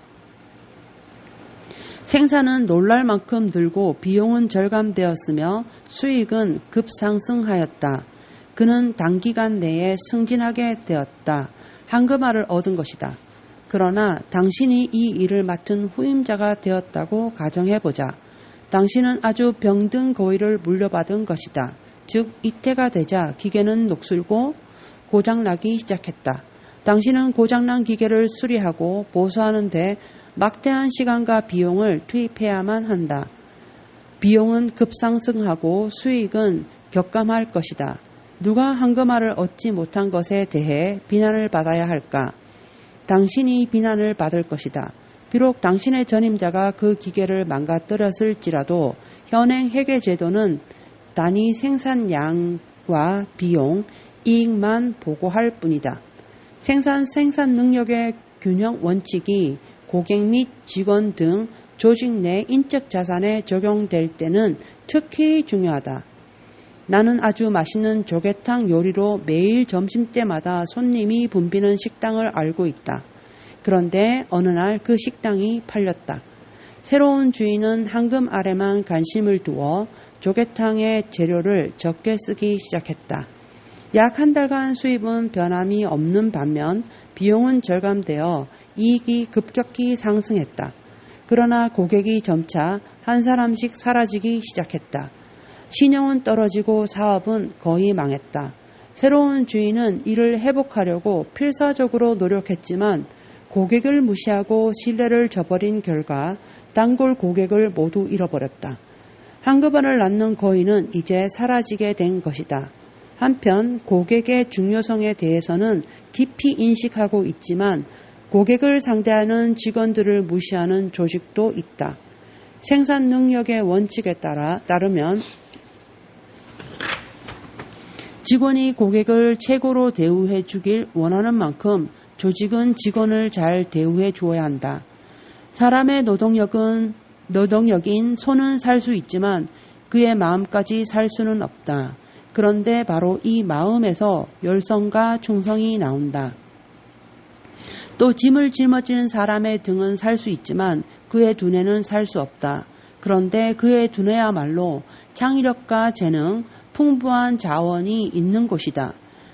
S1: 생산은 놀랄 만큼 늘고 비용은 절감되었으며 수익은 급상승하였다. 그는 단기간 내에 승진하게 되었다. 황금알을 얻은 것이다. 그러나 당신이 이 일을 맡은 후임자가 되었다고 가정해보자. 당신은 아주 병든 고의를 물려받은 것이다. 즉 이때가 되자 기계는 녹슬고 고장나기 시작했다. 당신은 고장난 기계를 수리하고 보수하는 데 막대한 시간과 비용을 투입해야만 한다. 비용은 급상승하고 수익은 격감할 것이다. 누가 황금알을 얻지 못한 것에 대해 비난을 받아야 할까? 당신이 비난을 받을 것이다. 비록 당신의 전임자가 그 기계를 망가뜨렸을지라도 현행 회계제도는 단위 생산량과 비용, 이익만 보고할 뿐이다. 생산 능력의 균형 원칙이 고객 및 직원 등 조직 내 인적 자산에 적용될 때는 특히 중요하다. 나는 아주 맛있는 조개탕 요리로 매일 점심때마다 손님이 붐비는 식당을 알고 있다. 그런데 어느 날 그 식당이 팔렸다. 새로운 주인은 황금알에만 관심을 두어 조개탕의 재료를 적게 쓰기 시작했다. 약 한 달간 수입은 변함이 없는 반면 비용은 절감되어 이익이 급격히 상승했다. 그러나 고객이 점차 한 사람씩 사라지기 시작했다. 신용은 떨어지고 사업은 거의 망했다. 새로운 주인은 이를 회복하려고 필사적으로 노력했지만 고객을 무시하고 신뢰를 저버린 결과 단골 고객을 모두 잃어버렸다. 황금알을 낳는 거위는 이제 사라지게 된 것이다. 한편 고객의 중요성에 대해서는 깊이 인식하고 있지만 고객을 상대하는 직원들을 무시하는 조직도 있다. 생산 능력의 원칙에 따르면 직원이 고객을 최고로 대우해 주길 원하는 만큼 조직은 직원을 잘 대우해 주어야 한다. 사람의 노동력인 손은 살 수 있지만 그의 마음까지 살 수는 없다. 그런데 바로 이 마음에서 열성과 충성이 나온다. 또 짐을 짊어지는 사람의 등은 살 수 있지만 그의 두뇌는 살 수 없다. 그런데 그의 두뇌야말로 창의력과 재능, 풍부한 자원이 있는 곳이다.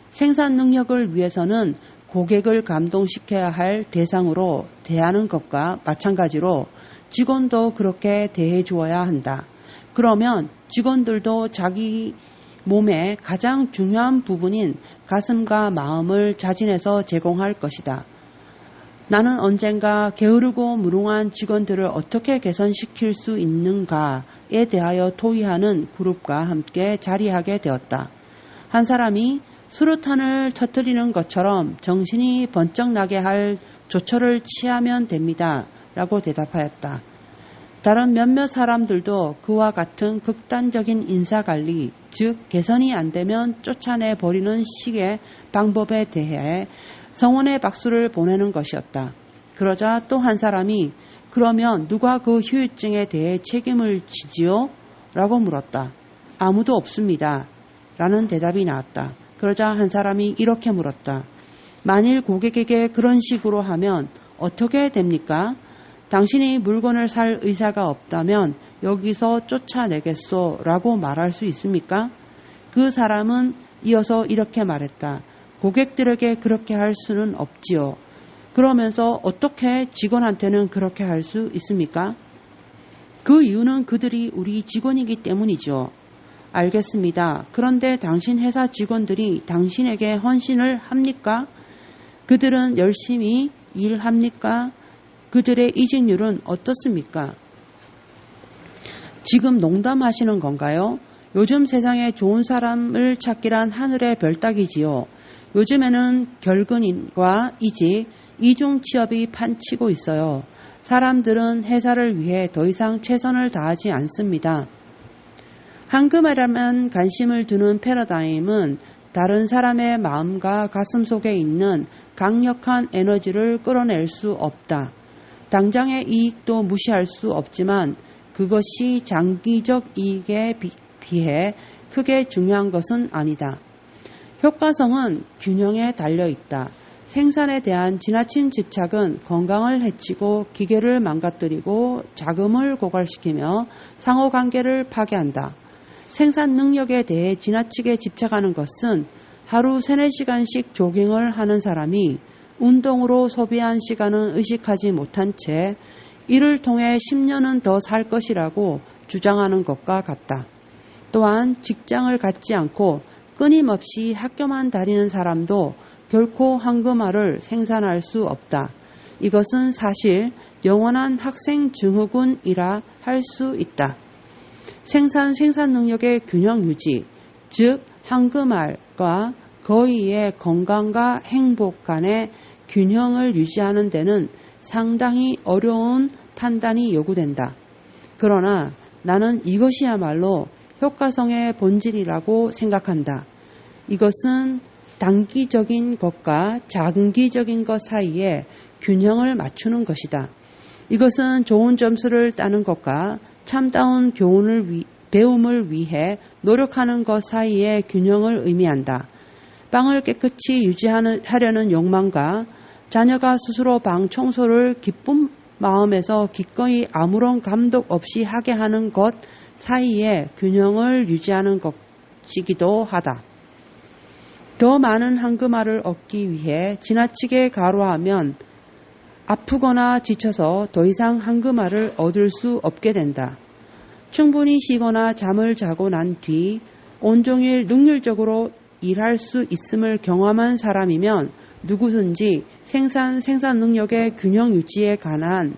S1: 생산 능력을 위해서는 고객을 감동시켜야 할 대상으로 대하는 것과 마찬가지로 직원도 그렇게 대해 주어야 한다. 그러면 직원들도 자기 몸의 가장 중요한 부분인 가슴과 마음을 자진해서 제공할 것이다. 나는 언젠가 게으르고 무능한 직원들을 어떻게 개선시킬 수 있는가에 대하여 토의하는 그룹과 함께 자리하게 되었다. 한 사람이 수류탄을 터뜨리는 것처럼 정신이 번쩍 나게 할 조처를 취하면 됩니다. 라고 대답하였다. 다른 몇몇 사람들도 그와 같은 극단적인 인사관리, 즉 개선이 안 되면 쫓아내버리는 식의 방법에 대해 성원의 박수를 보내는 것이었다. 그러자 또 한 사람이 그러면 누가 그 후유증에 대해 책임을 지지요? 라고 물었다. 아무도 없습니다. 라는 대답이 나왔다. 그러자 한 사람이 이렇게 물었다. 만일 고객에게 그런 식으로 하면 어떻게 됩니까? 당신이 물건을 살 의사가 없다면 여기서 쫓아내겠소 라고 말할 수 있습니까? 그 사람은 이어서 이렇게 말했다. 고객들에게 그렇게 할 수는 없지요. 그러면서 어떻게 직원한테는 그렇게 할 수 있습니까? 그 이유는 그들이 우리 직원이기 때문이죠. 알겠습니다. 그런데 당신 회사 직원들이 당신에게 헌신을 합니까? 그들은 열심히 일합니까? 그들의 이직률은 어떻습니까? 지금 농담하시는 건가요? 요즘 세상에 좋은 사람을 찾기란 하늘의 별 따기지요. 요즘에는 결근과 이직, 이중 취업이 판치고 있어요. 사람들은 회사를 위해 더 이상 최선을 다하지 않습니다. 황금알에만 관심을 두는 패러다임은 다른 사람의 마음과 가슴 속에 있는 강력한 에너지를 끌어낼 수 없다. 당장의 이익도 무시할 수 없지만 그것이 장기적 이익에 비해 크게 중요한 것은 아니다. 효과성은 균형에 달려 있다. 생산에 대한 지나친 집착은 건강을 해치고 기계를 망가뜨리고 자금을 고갈시키며 상호관계를 파괴한다. 생산 능력에 대해 지나치게 집착하는 것은 하루 3-4시간씩 조깅을 하는 사람이 운동으로 소비한 시간은 의식하지 못한 채 이를 통해 10년은 더 살 것이라고 주장하는 것과 같다. 또한 직장을 갖지 않고 끊임없이 학교만 다니는 사람도 결코 황금알을 생산할 수 없다. 이것은 사실 영원한 학생 증후군이라 할 수 있다. 생산 능력의 균형 유지, 즉 황금알과 거위의 건강과 행복 간의 균형을 유지하는 데는 상당히 어려운 판단이 요구된다. 그러나 나는 이것이야말로 효과성의 본질이라고 생각한다. 이것은 단기적인 것과 장기적인 것 사이에 균형을 맞추는 것이다. 이것은 좋은 점수를 따는 것과 참다운 배움을 위해 노력하는 것 사이의 균형을 의미한다. 방을 깨끗이 유지하려는 욕망과 자녀가 스스로 방 청소를 기쁜 마음에서 기꺼이 아무런 감독 없이 하게 하는 것 사이의 균형을 유지하는 것이기도 하다. 더 많은 황금알을 얻기 위해 지나치게 가로하면 아프거나 지쳐서 더 이상 황금알을 얻을 수 없게 된다. 충분히 쉬거나 잠을 자고 난 뒤 온종일 능률적으로 일할 수 있음을 경험한 사람이면 누구든지 생산 능력의 균형 유지에 관한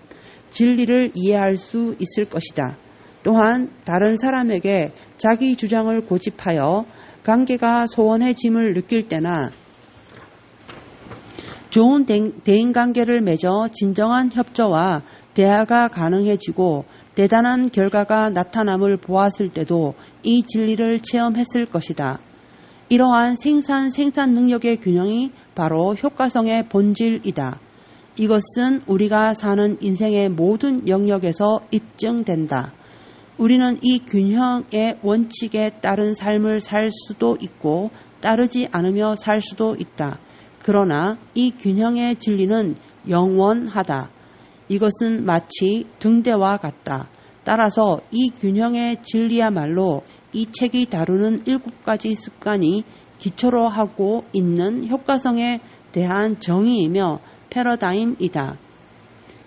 S1: 진리를 이해할 수 있을 것이다. 또한 다른 사람에게 자기 주장을 고집하여 관계가 소원해짐을 느낄 때나 좋은 대인관계를 맺어 진정한 협조와 대화가 가능해지고 대단한 결과가 나타남을 보았을 때도 이 진리를 체험했을 것이다. 이러한 생산 능력의 균형이 바로 효과성의 본질이다. 이것은 우리가 사는 인생의 모든 영역에서 입증된다. 우리는 이 균형의 원칙에 따른 삶을 살 수도 있고 따르지 않으며 살 수도 있다. 그러나 이 균형의 진리는 영원하다. 이것은 마치 등대와 같다. 따라서 이 균형의 진리야말로 이 책이 다루는 7가지 습관이 기초로 하고 있는 효과성에 대한 정의이며 패러다임이다.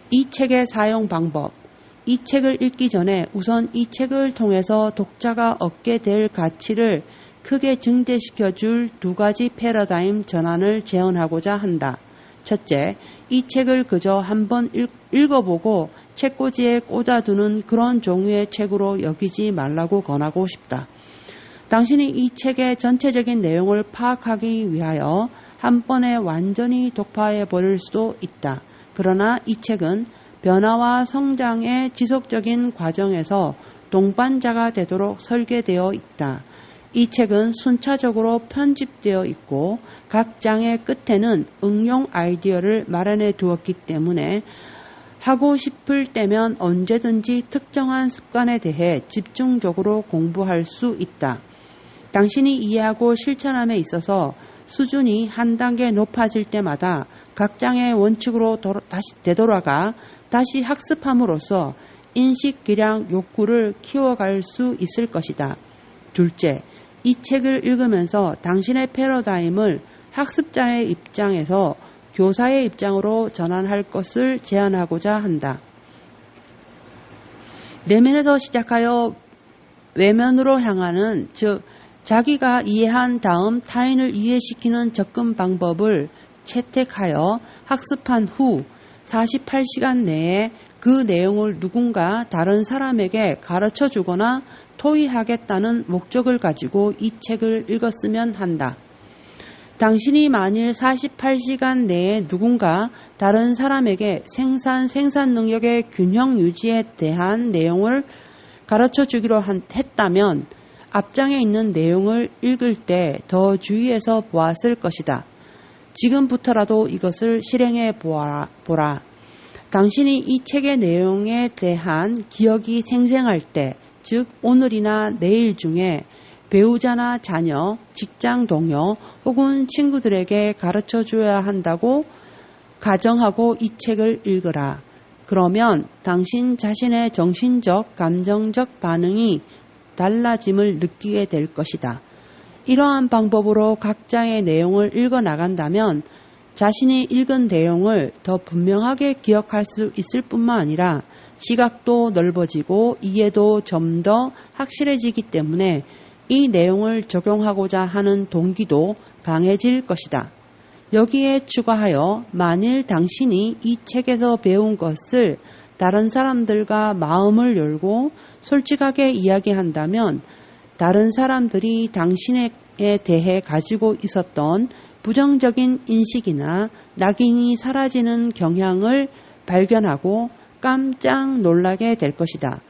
S1: 이 책의 사용 방법. 이 책을 읽기 전에 우선 이 책을 통해서 독자가 얻게 될 가치를 크게 증대시켜 줄 2가지 패러다임 전환을 제언하고자 한다. 첫째, 이 책을 그저 한번 읽어보고 책꽂이에 꽂아두는 그런 종류의 책으로 여기지 말라고 권하고 싶다. 당신이 이 책의 전체적인 내용을 파악하기 위하여 한 번에 완전히 독파해버릴 수도 있다. 그러나 이 책은 변화와 성장의 지속적인 과정에서 동반자가 되도록 설계되어 있다. 이 책은 순차적으로 편집되어 있고 각 장의 끝에는 응용 아이디어를 마련해 두었기 때문에 하고 싶을 때면 언제든지 특정한 습관에 대해 집중적으로 공부할 수 있다. 당신이 이해하고 실천함에 있어서 수준이 한 단계 높아질 때마다 각장의 원칙으로 다시 되돌아가 다시 학습함으로써 인식, 기량, 욕구를 키워갈 수 있을 것이다. 둘째, 이 책을 읽으면서 당신의 패러다임을 학습자의 입장에서 교사의 입장으로 전환할 것을 제안하고자 한다. 내면에서 시작하여 외면으로 향하는, 즉 자기가 이해한 다음 타인을 이해시키는 접근 방법을 채택하여 학습한 후 48시간 내에 그 내용을 누군가 다른 사람에게 가르쳐 주거나 토의하겠다는 목적을 가지고 이 책을 읽었으면 한다. 당신이 만일 48시간 내에 누군가 다른 사람에게 생산 능력의 균형 유지에 대한 내용을 가르쳐 주기로 했다면 앞장에 있는 내용을 읽을 때 더 주의해서 보았을 것이다. 지금부터라도 이것을 실행해 보라. 당신이 이 책의 내용에 대한 기억이 생생할 때, 즉 오늘이나 내일 중에 배우자나 자녀, 직장 동료 혹은 친구들에게 가르쳐 줘야 한다고 가정하고 이 책을 읽으라. 그러면 당신 자신의 정신적, 감정적 반응이 달라짐을 느끼게 될 것이다. 이러한 방법으로 각자의 내용을 읽어 나간다면 자신이 읽은 내용을 더 분명하게 기억할 수 있을 뿐만 아니라 시각도 넓어지고 이해도 좀 더 확실해지기 때문에 이 내용을 적용하고자 하는 동기도 강해질 것이다. 여기에 추가하여 만일 당신이 이 책에서 배운 것을 다른 사람들과 마음을 열고 솔직하게 이야기한다면 다른 사람들이 당신에 대해 가지고 있었던 부정적인 인식이나 낙인이 사라지는 경향을 발견하고 깜짝 놀라게 될 것이다.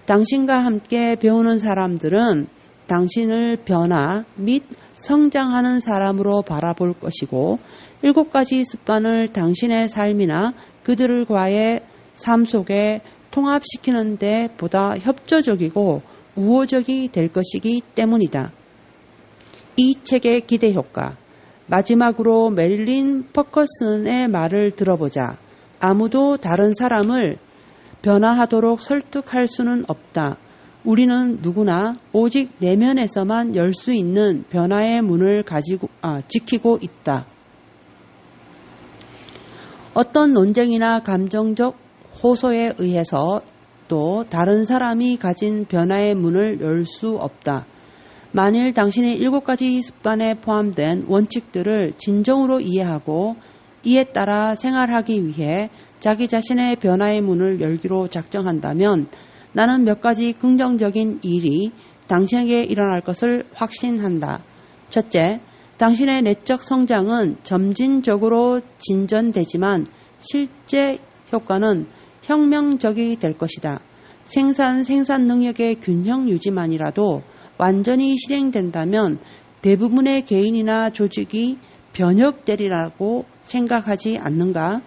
S1: 당신과 함께 배우는 사람들은 당신을 변화 및 성장하는 사람으로 바라볼 것이고 7가지 습관을 당신의 삶이나 그들과의 삶 속에 통합시키는 데 보다 협조적이고 우호적이 될 것이기 때문이다. 이 책의 기대 효과. 마지막으로 메릴린 퍼커슨의 말을 들어보자. 아무도 다른 사람을 변화하도록 설득할 수는 없다. 우리는 누구나 오직 내면에서만 열 수 있는 변화의 문을 지키고 있다. 어떤 논쟁이나 감정적 호소에 의해서 또 다른 사람이 가진 변화의 문을 열 수 없다. 만일 당신이 7가지 습관에 포함된 원칙들을 진정으로 이해하고 이에 따라 생활하기 위해 자기 자신의 변화의 문을 열기로 작정한다면 나는 몇 가지 긍정적인 일이 당신에게 일어날 것을 확신한다. 첫째, 당신의 내적 성장은 점진적으로 진전되지만 실제 효과는 혁명적이 될 것이다. 생산 능력의 균형 유지만이라도 완전히 실행된다면 대부분의 개인이나 조직이 변혁되리라고 생각하지 않는가?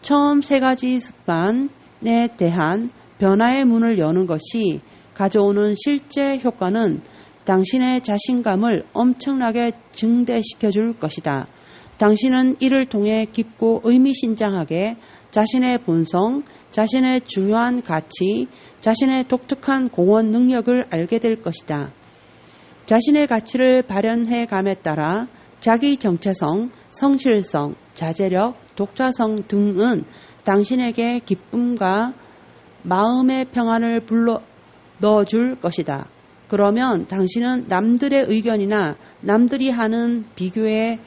S1: 처음 3가지 습관에 대한 변화의 문을 여는 것이 가져오는 실제 효과는 당신의 자신감을 엄청나게 증대시켜 줄 것이다. 당신은 이를 통해 깊고 의미심장하게 자신의 본성, 자신의 중요한 가치, 자신의 독특한 공헌 능력을 알게 될 것이다. 자신의 가치를 발현해감에 따라 자기 정체성, 성실성, 자제력, 독자성 등은 당신에게 기쁨과 마음의 평안을 불러 넣어줄 것이다. 그러면 당신은 남들의 의견이나 남들이 하는 비교에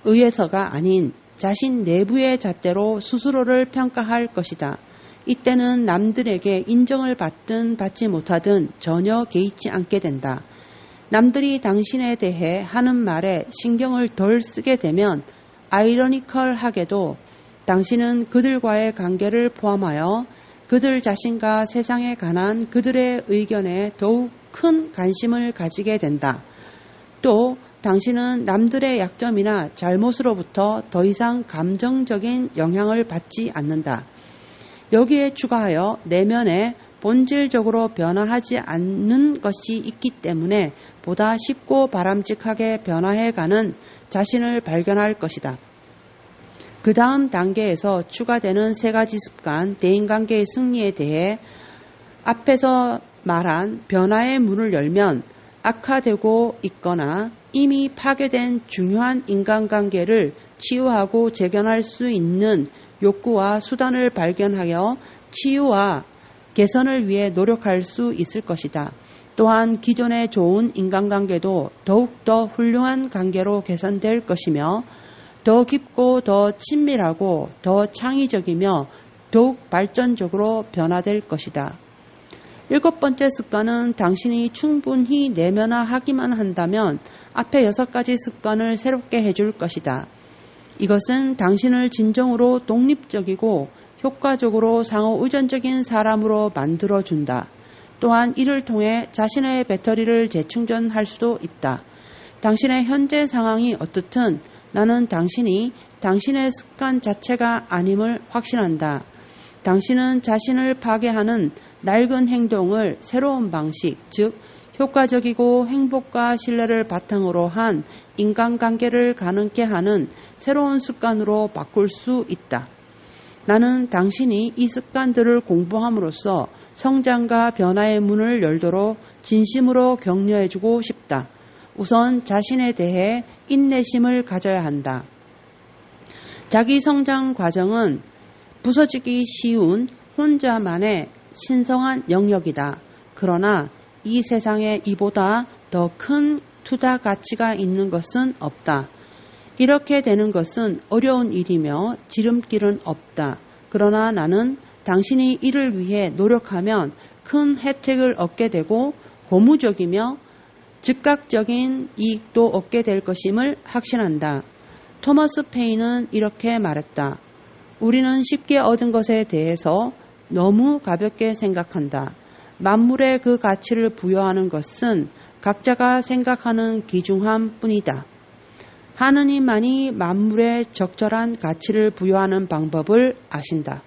S1: 의해서가 아닌 자신 내부의 잣대로 스스로를 평가할 것이다. 이때는 남들에게 인정을 받든 받지 못하든 전혀 개의치 않게 된다. 남들이 당신에 대해 하는 말에 신경을 덜 쓰게 되면 아이러니컬하게도 당신은 그들과의 관계를 포함하여 그들 자신과 세상에 관한 그들의 의견에 더욱 큰 관심을 가지게 된다. 또 당신은 남들의 약점이나 잘못으로부터 더 이상 감정적인 영향을 받지 않는다. 여기에 추가하여 내면에 본질적으로 변화하지 않는 것이 있기 때문에 보다 쉽고 바람직하게 변화해가는 자신을 발견할 것이다. 그 다음 단계에서 추가되는 세 가지 습관, 대인관계의 승리에 대해 앞에서 말한 변화의 문을 열면 악화되고 있거나 이미 파괴된 중요한 인간관계를 치유하고 재건할 수 있는 욕구와 수단을 발견하여 치유와 개선을 위해 노력할 수 있을 것이다. 또한 기존의 좋은 인간관계도 더욱더 훌륭한 관계로 개선될 것이며 더 깊고 더 친밀하고 더 창의적이며 더욱 발전적으로 변화될 것이다. 7번째 습관은 당신이 충분히 내면화하기만 한다면 앞에 6가지 습관을 새롭게 해줄 것이다. 이것은 당신을 진정으로 독립적이고 효과적으로 상호의존적인 사람으로 만들어준다. 또한 이를 통해 자신의 배터리를 재충전할 수도 있다. 당신의 현재 상황이 어떻든 나는 당신이 당신의 습관 자체가 아님을 확신한다. 당신은 자신을 파괴하는 낡은 행동을 새로운 방식, 즉 효과적이고 행복과 신뢰를 바탕으로 한 인간관계를 가능케 하는 새로운 습관으로 바꿀 수 있다. 나는 당신이 이 습관들을 공부함으로써 성장과 변화의 문을 열도록 진심으로 격려해주고 싶다. 우선 자신에 대해 인내심을 가져야 한다. 자기 성장 과정은 부서지기 쉬운 혼자만의 신성한 영역이다. 그러나 이 세상에 이보다 더 큰 투자 가치가 있는 것은 없다. 이렇게 되는 것은 어려운 일이며 지름길은 없다. 그러나 나는 당신이 이를 위해 노력하면 큰 혜택을 얻게 되고 고무적이며 즉각적인 이익도 얻게 될 것임을 확신한다. 토머스 페인은 이렇게 말했다. 우리는 쉽게 얻은 것에 대해서 너무 가볍게 생각한다. 만물에 그 가치를 부여하는 것은 각자가 생각하는 기중함 뿐이다. 하느님만이 만물에 적절한 가치를 부여하는 방법을 아신다.